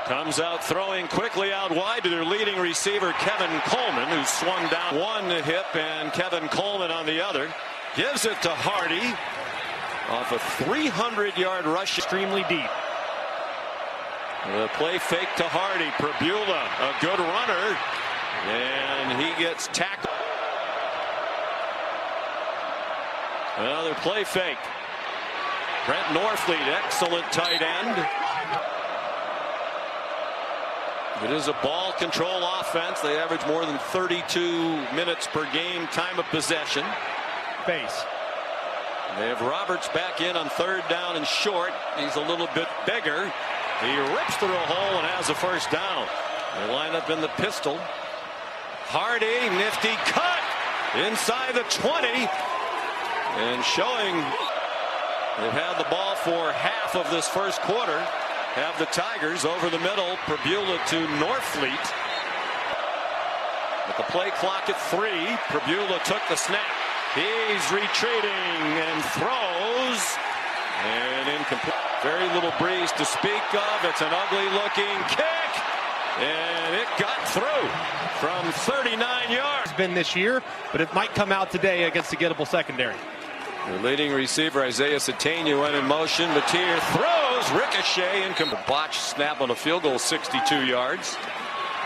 Comes out throwing quickly out wide to their leading receiver Kevin Coleman, who swung down one hip, and Kevin Coleman on the other. Gives it to Hardy off a 300-yard rush. Extremely deep. The play fake to Hardy. Prabula, a good runner, and he gets tackled. Another play fake. Brent Norfleet, excellent tight end. It is a ball control offense. They average more than 32 minutes per game time of possession. Base. They have Roberts back in on third down and short. He's a little bit bigger. He rips through a hole and has a first down. They line up in the pistol. Hardy, nifty cut inside the 20. And showing they've had the ball for half of this first quarter. Have the Tigers over the middle. Prabula to Norfleet. With the play clock at 3, Prabula took the snap. He's retreating and throws. And incomplete. Very little breeze to speak of. It's an ugly looking kick. And it got through from 39 yards. It's been this year, but it might come out today against the gettable secondary. The leading receiver Isaiah Satania went in motion. Matier throws, ricochet, and botched snap on a field goal, 62 yards.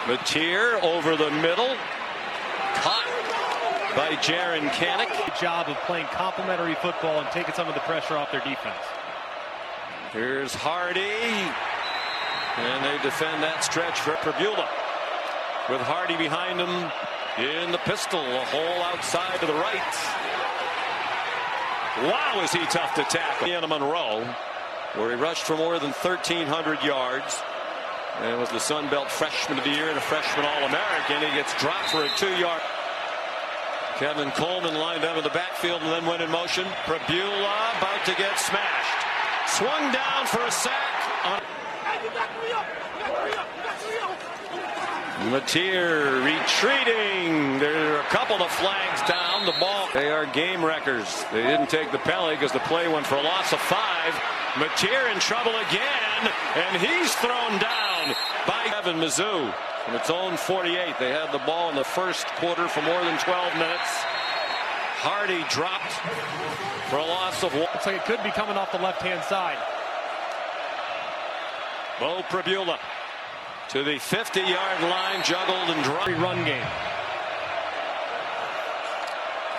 Matier over the middle, caught by Jaron Kanik. Good job of playing complementary football and taking some of the pressure off their defense. Here's Hardy, and they defend that stretch for Prabula. With Hardy behind him in the pistol, a hole outside to the right. Wow, is he tough to tackle. Indiana Monroe, where he rushed for more than 1,300 yards. And was the Sun Belt Freshman of the Year and a freshman All-American. He gets dropped for a 2-yard. Kevin Coleman lined up in the backfield and then went in motion. Prabula about to get smashed. Swung down for a sack. Matier retreating. There are a couple of flags down. The ball. They are game wreckers. They didn't take the penalty because the play went for a loss of 5. Matier in trouble again, and he's thrown down by Evan Mizzou from its own 48. They had the ball in the first quarter for more than 12 minutes. Hardy dropped for a loss of 1. Looks like it could be coming off the left-hand side. Bo Prabula to the 50-yard line, juggled and dropped. Run game.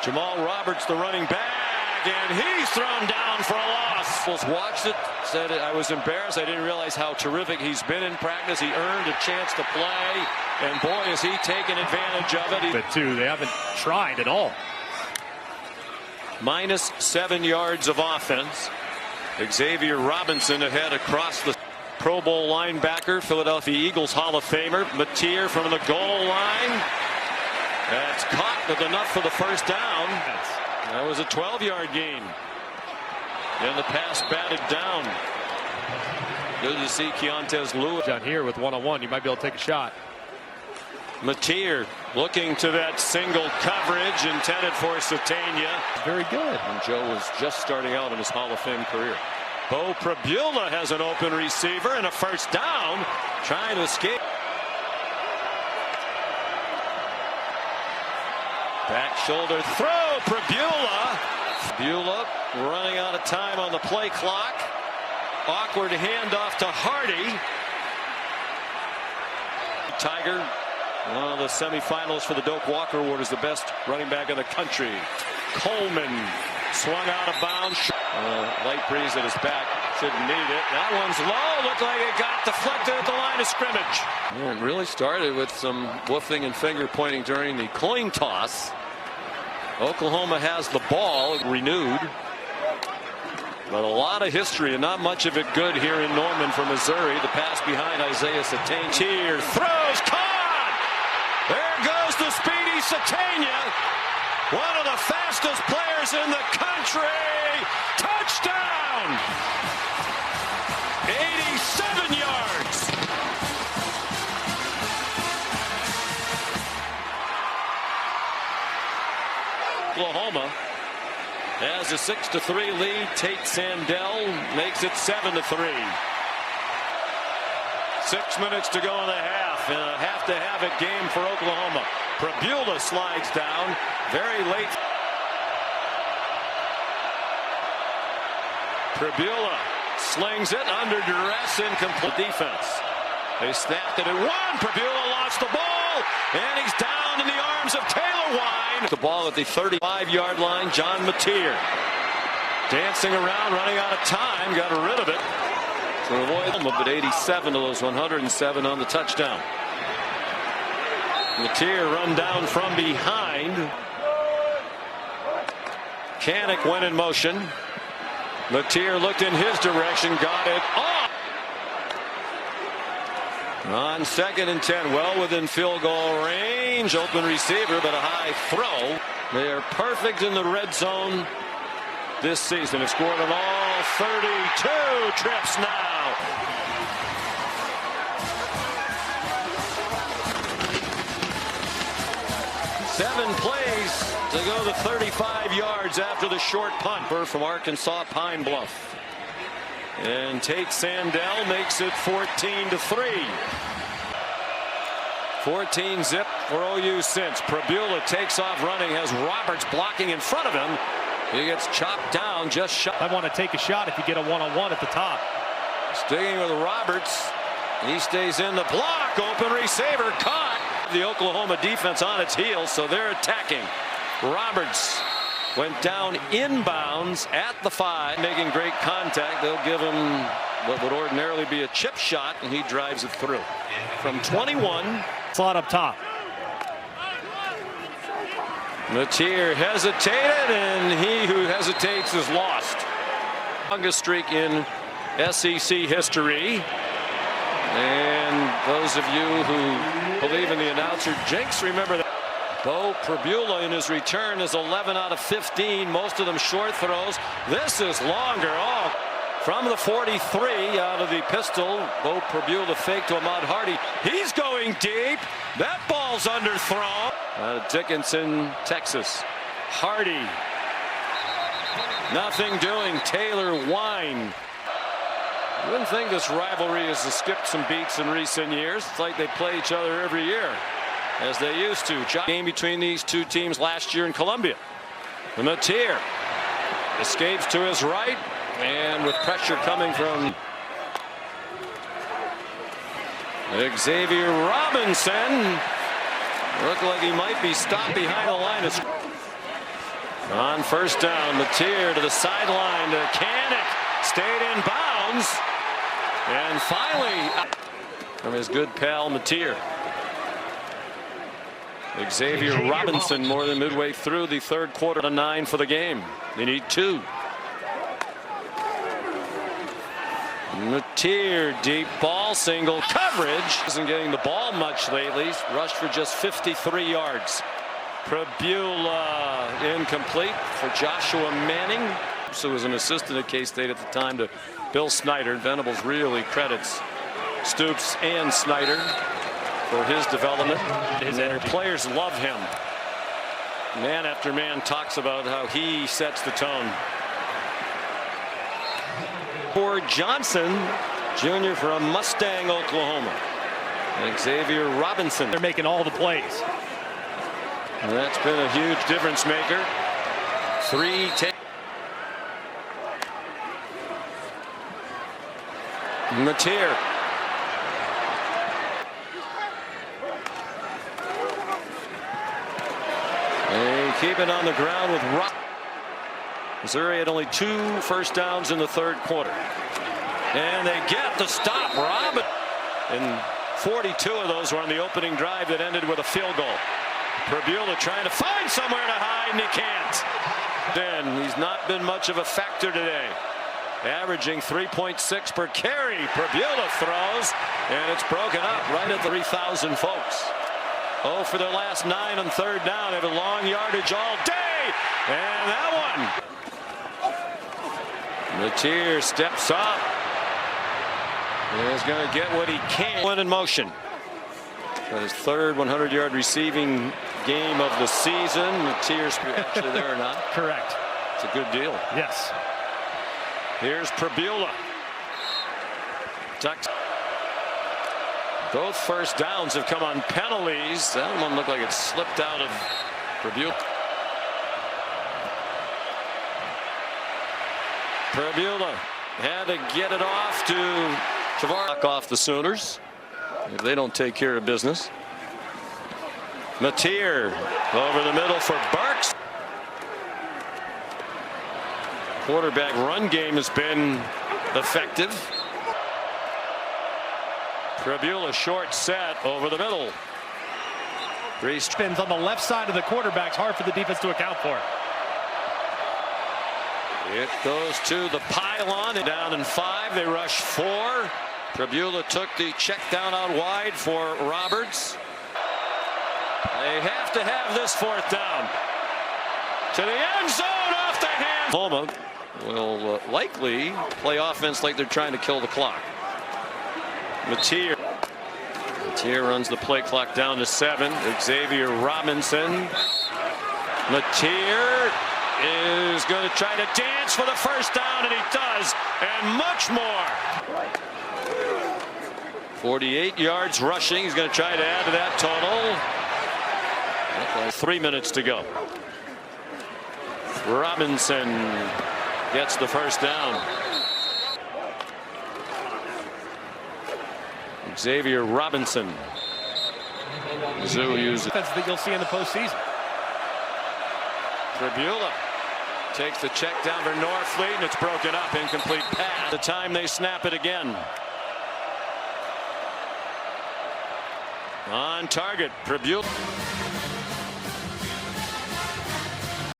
Jamal Roberts, the running back, and he's thrown down for a loss. Watched it, said I was embarrassed. I didn't realize how terrific he's been in practice. He earned a chance to play, and boy, is he taking advantage of it. But too, they haven't tried at all. Minus 7 yards of offense. Xavier Robinson ahead across the Pro Bowl linebacker, Philadelphia Eagles Hall of Famer. Matier from the goal line. That's caught with enough for the first down. That was a 12-yard gain. And the pass batted down. Good to see Keontez Lewis down here with one-on-one. You might be able to take a shot. Matier looking to that single coverage intended for Satania. Very good. And Joe was just starting out in his Hall of Fame career. Bo Prabula has an open receiver and a first down, trying to escape. Back shoulder throw, Prabula. Prabula running out of time on the play clock. Awkward handoff to Hardy. Tiger, one of the semifinals for the Doak Walker Award, is the best running back in the country. Coleman swung out of bounds. Light breeze at his back. Shouldn't need it. That one's low. Looked like it got deflected at the line of scrimmage. Yeah, it really started with some woofing and finger pointing during the coin toss. Oklahoma has the ball renewed. But a lot of history and not much of it good here in Norman for Missouri. The pass behind Isaiah Satania. Throws caught. There goes the speedy Satania. One of the fastest players in the country. Touchdown. 87 yards. Oklahoma has a 6-3 lead. Tate Sandell makes it 7-3. 6 minutes to go in the half. In a have-to-have-it game for Oklahoma. Prabula slides down very late. Prabula slings it under duress, incomplete defense. They snapped it at one. Prabula lost the ball, and he's down in the arms of Taylor Wine. The ball at the 35-yard line. John Mateer dancing around, running out of time, got rid of it to avoid them, but 87 to those 107 on the touchdown. Mateer run down from behind. Kanik went in motion. Mateer looked in his direction, got it off. On 2nd and 10, well within field goal range. Open receiver, but a high throw. They are perfect in the red zone this season. Have scored on all 32 trips now. Seven plays to go to 35 yards after the short punt. From Arkansas Pine Bluff. And Tate Sandell makes it 14-3. 14 zip for OU since. Prabula takes off running, has Roberts blocking in front of him. He gets chopped down just shot. I want to take a shot if you get a one-on-one at the top. Sticking with Roberts. He stays in the block. Open receiver caught. The Oklahoma defense on its heels, so they're attacking. Roberts went down inbounds at the 5, making great contact. They'll give him what would ordinarily be a chip shot, and he drives it through. From 21. Slot up top. Mateer hesitated, and he who hesitates is lost. Longest streak in SEC history. And those of you who believe in the announcer jinx, remember that. Bo Prabula in his return is 11 out of 15, most of them short throws. This is longer. Oh, from the 43 out of the pistol. Bo Prabula fake to Ahmad Hardy. He's going deep. That ball's underthrown. Dickinson, Texas. Hardy. Nothing doing. Taylor Wine. You wouldn't think this rivalry has skipped some beats in recent years. It's like they play each other every year, as they used to. Game between these two teams last year in Columbia. The Mateer escapes to his right, and with pressure coming from Xavier Robinson, looked like he might be stopped behind the line. On first down, Mateer to the sideline to Kanik, stayed in bounds, and finally from his good pal Mateer. Xavier Robinson more than midway through the third quarter to 9 for the game. They need 2. Mateer deep ball, single coverage. Isn't getting the ball much lately. He's rushed for just 53 yards. Prabula incomplete for Joshua Manning. So was an assistant at K-State at the time to Bill Snyder. Venables really credits Stoops and Snyder for his development. His energy. Players love him. Man after man talks about how he sets the tone. For Johnson, Jr. from Mustang, Oklahoma. And Xavier Robinson. They're making all the plays. And that's been a huge difference maker. 3 10. Mateer. They keep it on the ground with Rock. Missouri had only 2 first downs in the third quarter. And they get the stop. Robin. And 42 of those were on the opening drive that ended with a field goal. Prabula trying to find somewhere to hide, and he can't. Then he's not been much of a factor today. Averaging 3.6 per carry. Prabula throws, and it's broken up right at the 3,000 folks. Oh, for their last 9 on third down. They have a long yardage all day. And that one. Mateer steps up. He's going to get what he can. One in motion. Got his third 100-yard receiving game of the season. Mateer's actually there or not? Correct. It's a good deal. Yes. Here's Prabula. Tucks. Both first downs have come on penalties. That one looked like it slipped out of Prabula. Prabula had to get it off to Tavares. Off the Sooners if they don't take care of business. Mateer over the middle for Burks. Quarterback run game has been effective. Prabula short set over the middle. Three spins on the left side of the quarterback's hard for the defense to account for. It goes to the pylon and down in 5. They rush 4. Prabula took the check down out wide for Roberts. They have to have this 4th down. To the end zone off the hand. Homa will likely play offense like they're trying to kill the clock. Mateer runs the play clock down to 7. Xavier Robinson. Mateer is going to try to dance for the first down, and he does, and much more. 48 yards rushing. He's going to try to add to that total. 3 minutes to go. Robinson gets the first down. Xavier Robinson. Zoo uses That's that you'll see in the postseason. Prabula takes the check down for Norfleet, and it's broken up. Incomplete pass. The time they snap it again. On target, Prabula.